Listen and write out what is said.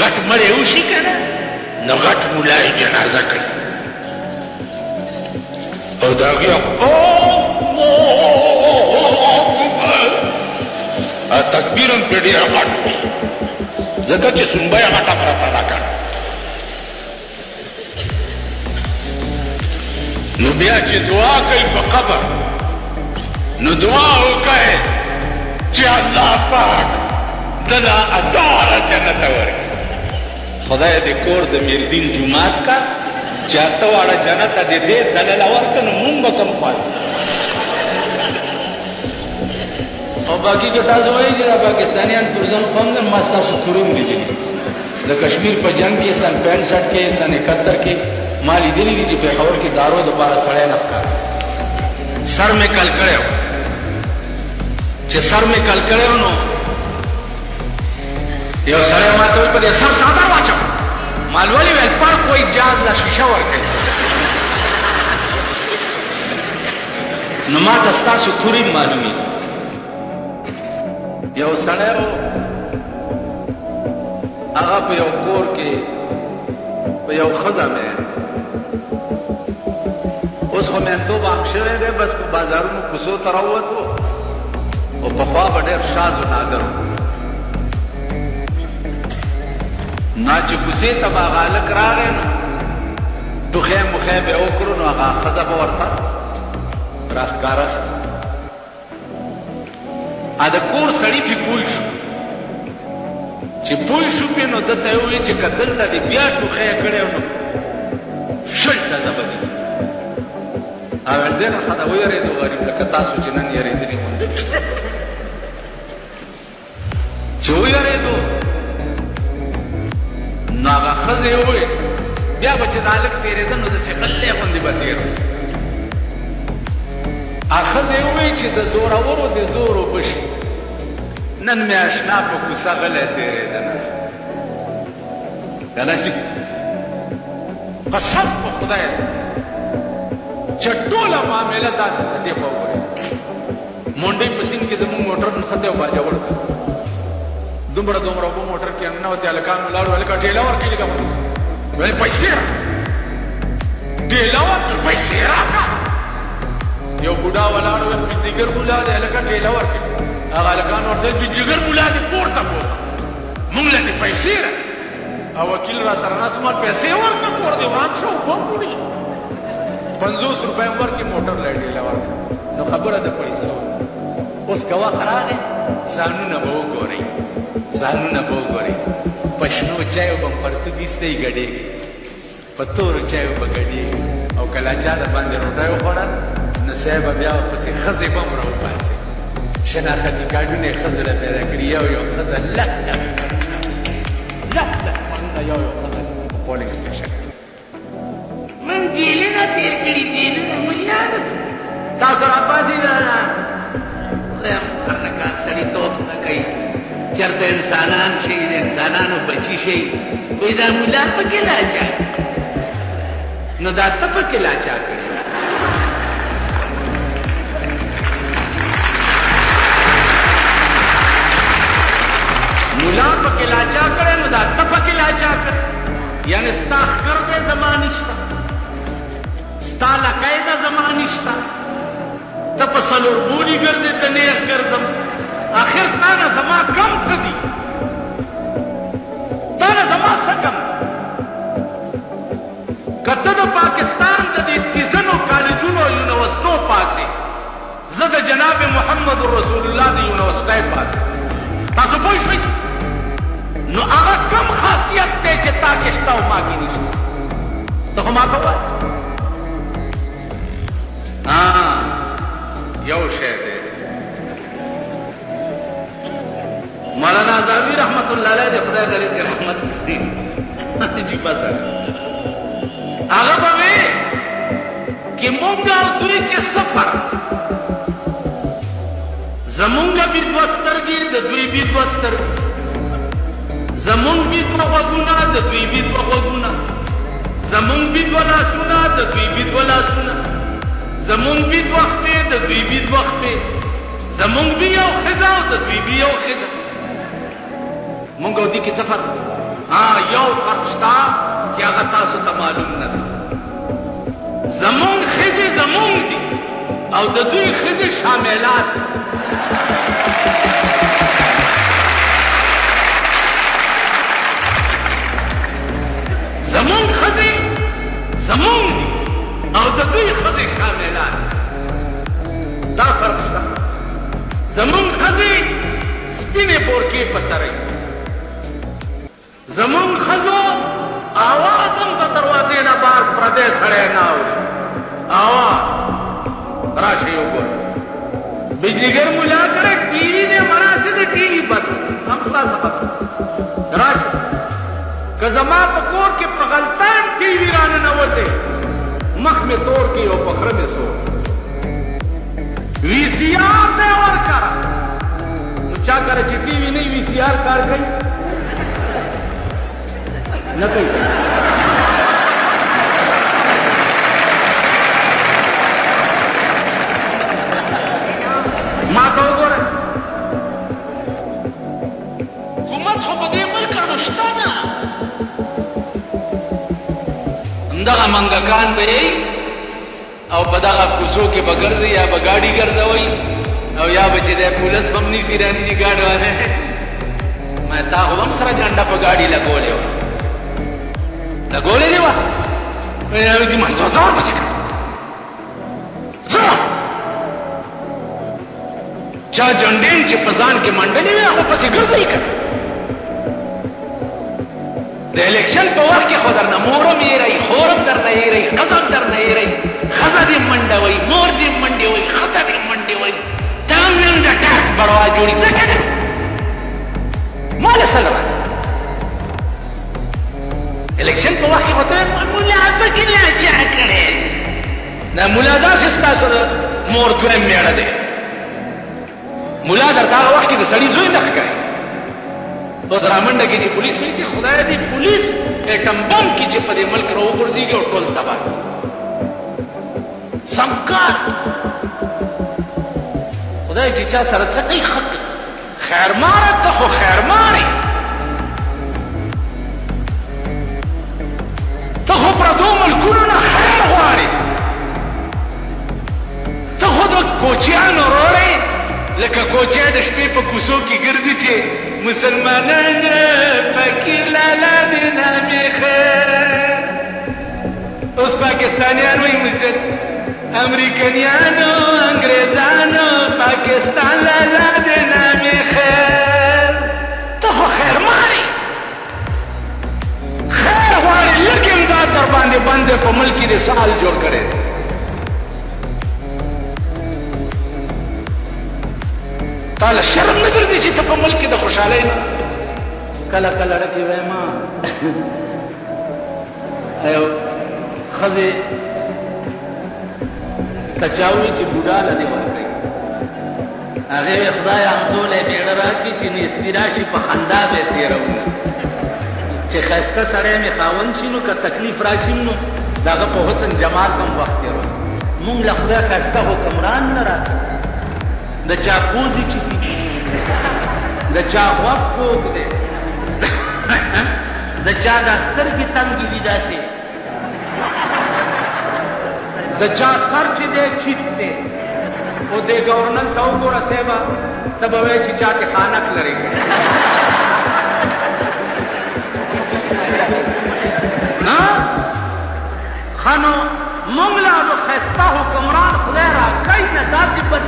غټ مړی وشي که نه نو غټ ملا یې جنازه کوي او د هغې تکبیر هم پرې ډېره غټ وي ځکه چې سنبه یې غټه پرته ده که نو بیا چې دعا کوي په قبر نو دعا وکړئ چې الله پاک دله اداره جنت ورکړي خدای دې کور د میردین جومات کا چې اته واړه جنت دې دې دلله ورکړه نو مونږ به کوم خوښ او باقي که تاسو وایي چې دا پاکستانیان فرزن قوم نه ما ستاسو تورې هم لیدلي د کشمیر په جنګ کې سن 65 کې سن 71 کې ما لیدلي دي چې پېښور کې دارو دپاره سړی نه ښکاري سر مې کل کړی و چې سر مې کل کړی و نو یو سړی ما ته وایي په دې سر څادر واچوه ما ولې ویل پړ کوئی جاز له شیشه ورکوي نو ما ته ستاسو تورې معلومې یو سړی و هغه په یو کور کې په یو ښځه مې اوس خو مېنتوب عام شوی دی بس په بازارونو کوڅو ته راووتو او پخوا به ډېر شاز و نادر و نا چې کوڅې ته به هغه هلک راغی نو ټوخی موخی به یې وکړو نو هغه ښځه به ورته راښکاره شوه د کور سړي پې پوه شو چې پوه شو پې نو ده ته یې وویل چې که دلته دې بیا ټوخی یې کړی نو شل ډزه به دي ویل دی نه ښه ده ویرېدو غریب لکه تاسو چې نن یېرېدلي چې ویرېدو نو هغه ښځې یې وویل بیا به چې دا هلک تېرېده نو داسې غلی غوندې به تېر ښځې یې وویل چې د زورورو د زور اوبه شي نن مې اشنا په کوڅه غلی تېرېده نه که نه چې قسم په خدای چې ټوله معامله داسې ده دې خوا وګورئ مونډۍ په سیند کې زموږ موټر نښتی او باجوړ ده دومره اوبه موټر کې ننوتې هلکان ولاړو هلکه ټېله ورکړي لږه ویل پیسې را ټېله ورکړه پیسې راکړه یو بوډا ولاړ ویل بجلیګر ملا دی هلکه ټېله ورکړي هغه هلکان ورته ویل بجلیګر ملا دی پورته بوځه مونږ له دې پیسې را او وکیل را سره ناست ما پیسې ورکړه کور دې وران شه اوبه هم وړي 50 روپۍ ورکړي موټر له ټېله ورکړه نو خبره د پیسو اوس که وخت راغی ځانونه به وګورئ ځانونه به وګورئ په شنو چایو به پرتوګ ایستی ګډېږي په تورو چایو به ګډېږي او که لا چا د باندې روټۍ وخوړل نو سړی به بیا ورپسې ښځې به هم راوباسي شناختي کارډونه یې ښځو له پیدا کړي یو ښځه لک منونه یو ښځه په پولینګ سټېشن من جیلونه تېر کړي جیلونه ملیانو تاسو راپاڅېده خدای هرکان سړي توب نه کوي چېرته انسانان شي د انسانانو بچي شي وایي دا ملا پکې لاچا نو دا ته پکې لاچا کړي ملا پکې لاچا کړی نو دا ته پکې لاچا کړی یعنې ستا ښکر دی زما نشته ستا لکۍ ده زما نشته ته په څلور بولي ګرځې ته نیغ ګرځم آخر تا نه زما کم څه دي تا نه زما څه کم که ته د پاکستان د دې تیزنو کالجونو او یونیورسټو پاسې زه د جناب محمد رسول الله د یونیورسټۍ پاسې تاسو پوه شئ نو هغه کم خاصیت دی چې تا کې شته او ما کې نشته ته خو ما ته ووایه یو شی دی مولانا زاوی رحمت الله علیه د خدای غریب کې رحمت دي عجیبه سره هغه به وی چې موږ او دوی کې سفر زمونږ بي دوه سترګې د دوی بي دوه سترګې زمونږ بي دوه غوږونه د دوی بي دوه غوږونه زمونږ بي دوه لاسونه د دوی بي دوه لاسونه زمونږ بي دوه خپې د دوی بي دوه خپې زمونږ بي یو ښځه او د دوی بي یو ښځه مونږ او دې کې سفر یو فرق شته چې هغه تاسو ته معلوم نه دی. زمونږ ښځې زمونږ دي او د دوی ښځې شاملات. زمونږ ښځې زمونږ دي او د دوی ښځې شاملات. دا فرق شته. زمونږ ښځې سپینې بورکې په سره وي. زمونږ ښځو آواز هم د دروازې نه بار پردی سړی نه اوري. آواز راشئ وګورئ. بجلیګر ملا کړه ټي وي دی مناسب د ټي وي بند هم خلاصه خبره. راشئ که زما په کور کې په غلطان ټي وي راننوتی مخ مې تور کې او په خره مې سور وي سی آر دی ورکړه. نو چا کله چې ټي وي نه وي سی آر کار کوي نه کوي. ما ته وګوره حکومت خو په دې ملک شته نه. همدغه منګکان به یې او په دغه کوڅو کې به ګرځي یا به ګاډي ګرځوئ او یا به چې د پولیس به هم نیسي رانیسي ګاډي والا. ما تا خو هم سره ګنډه په ګاډي لګولې وه لګولې دې وه ما ځه ورپسې کړه چا جنډې چې په ځان کې منډلې وي هغه پسې ګرځئ که د الیکشن په وخت کې خو درنه مور هم ایرئ خور هم درنه ایرئ ښځه هم درنه ایرئ ښځه دې منډه وئ مور دې منډې وئ ښځه دې منډې وئ ته هم نن د ټاک بروا جوړي ځه که نه ما له څه لره الیکشن په وخت کې خو ته ملا پکې لا چا کړی دا ملا داسې ستاسو د مور دویم میړه دی. ملا درته هغه وخت کې د سړي زوی نه ښکاري. په درامنډه کې چې پولیس وایي چې خدای دې پولیس ایټم بم کې چې په دې ملک راوغورځېږي او ټول تباه سم کار. خدای چې چا سره څه کوي ښه کوي. خیرماره ته خو خیرمارې ته خو پردو ملکونو نه خیر غواړې. ته خو د کوچیانو روړې لکه کوچی د شپې په کوڅو کې ګرځي چې مسلمانان فقیر لالا دې نامې خیر. اوس پاکستانیان وایي امریکنیانو انګریزانو پاکستان لالا دې نامې خیر. ته خو خیر مارې خیر غواړې لږ امداد در باندې بند په ملک کې دې سال جوړ کړی. تاله شرم نه ګرځي چې ته په ملک کې د خوشحالۍ نه کله کله ډکې وایم ایو ښځې ته چا ووایي چې بوډا له دې ورکوي هغې وایي خدایه همزولی مېړه راکړي چې نیستي راشي په خندا به یې تېروو چې ښایسته سړی مې خاوند شي نو که تکلیف راشي نو د هغه په حسن جمال به م وخت تېروو. مونږ له خدای ښایسته حکمران نه راکړي. د چا پوزې چیتي دي د چا غوږ کوږ دی د چا دا سترګې تنګې دي داسې د چا سر چې دی چیت دی او دې ګورنر ته وګوره صاحبه ته به وایې چې چا کې خانک لرې ښه نو مونږ له ښایسته حکمران خدای راکوي نه داسې بد